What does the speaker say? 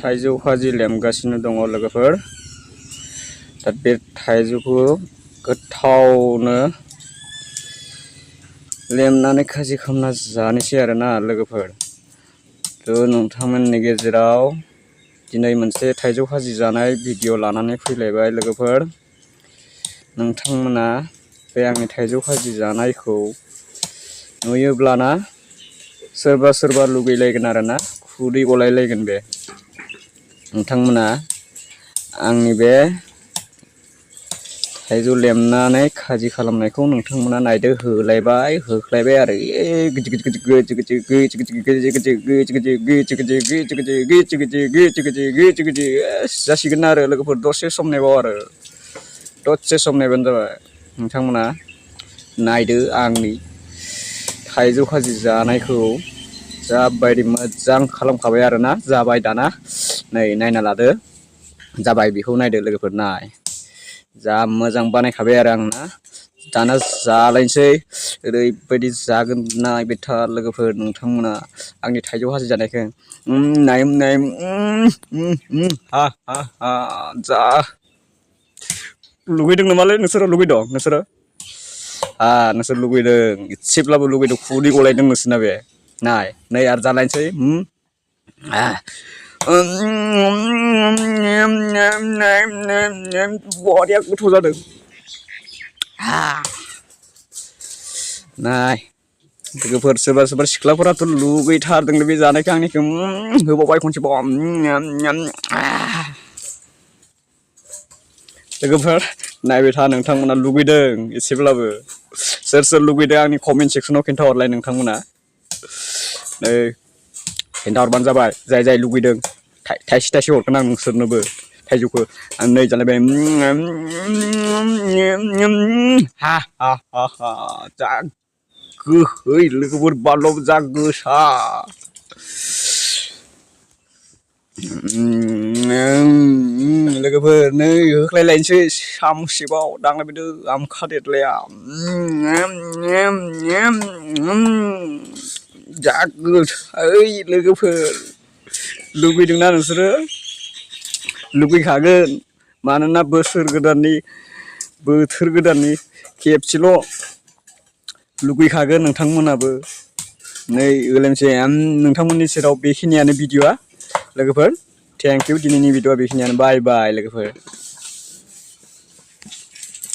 थाइजौ खाजि लेमगासिनो दङ लोगोफोर। दा बे थाइजौखौ गोथावनो लेमनानै खाजि खालामना जानोसै आरोना लोगोफोर। थ' नोंथांमोननि गेजेराव दिनै मोनसे थाइजौ खाजि जानाय भिडिअ लानानै फैलायबाय लोगोफोर। नोंथांमोना बे आंनि थाइजौ खाजि जानायखौ नुयोब्लाना सोरबा सोरबा लुगैलायगोन आरोना, खुदै गलायलायगोन बे। नोंथांमोना आंनि बे थाइजौ लेमनानै खाजि खालामनायखौ नोंथांमोना नायदो, होलायबाय होख्लायबाय आरो जासिगोन आरो लोगोफोर। दसे सम नेबाव आरो दसे सम नेबानो जाबाय। नोंथांमोना नायदो आंनि थाइजौ खाजि जानायखौ जाबायदि मोजां खालामखाबाय आरोना। जाबाय दाना नै नायना लादो, जाबाय बेखौ नायदो लोगोफोर। नाय जा मोजां बानायखाबाय आरो आंना। दाना जालायनोसै, ओरैबायदि जागोन नायबाय था लोगोफोर नोंथांमोना आंनि थाइजौ खाजि जानायखौ। हा हा हा जा लुगैदों नामालै नोंसोरो? लुगैदों नोंसोरो? नोंसोर लुगैदों, एसेब्लाबो लुगैदों, खुदै गलायदों नोंसोरना बे। नाय नै आरो जालायनोसै। बरिया गोथाव जादों। नाय लोगोफोर, सोरबा सोरबा सिख्लाफोराथ' लुगैथारदोंलै बे जानायखौ आंनिखौ। होबावबाय खनसेबाव। लोगोफोर नायबाय था, नोंथांमोना लुगैदों एसेब्लाबो। सोर सोर लुगैदों आंनि कमेन्ट सेक्सनाव खिन्थाहरलाय नोंथांमोना। नै खिन्थाहरबानो जाबाय जाय जाय लुगैदों। थाइसे थाइसे हरगोन आं नोंसोरनोबो थाइजौखौ। आं नै जालायबाय। हा हा हा हा जा गोहै लोगोफोर, बानलुआबो जा गोसा। लोगोफोर नै होख्लायलायनोसै सामसेबाव दांलायबायदो आमखा देरलाया। जा गोदै लोगोफोर। लुगैदोंना नोंसोरो? लुगैखागोन, मानोना बोथोर गोदाननि खेबसेल' लुगैखागोन नोंथांमोनाबो। नै होलायनोसै। नोंथांमोननि सेराव बेखिनियानो भिडिअ'आ लोगोफोर। थेंक इउ, दिनैनि भिडिअ'आ बेखिनियानो। बाय बाय लोगोफोर।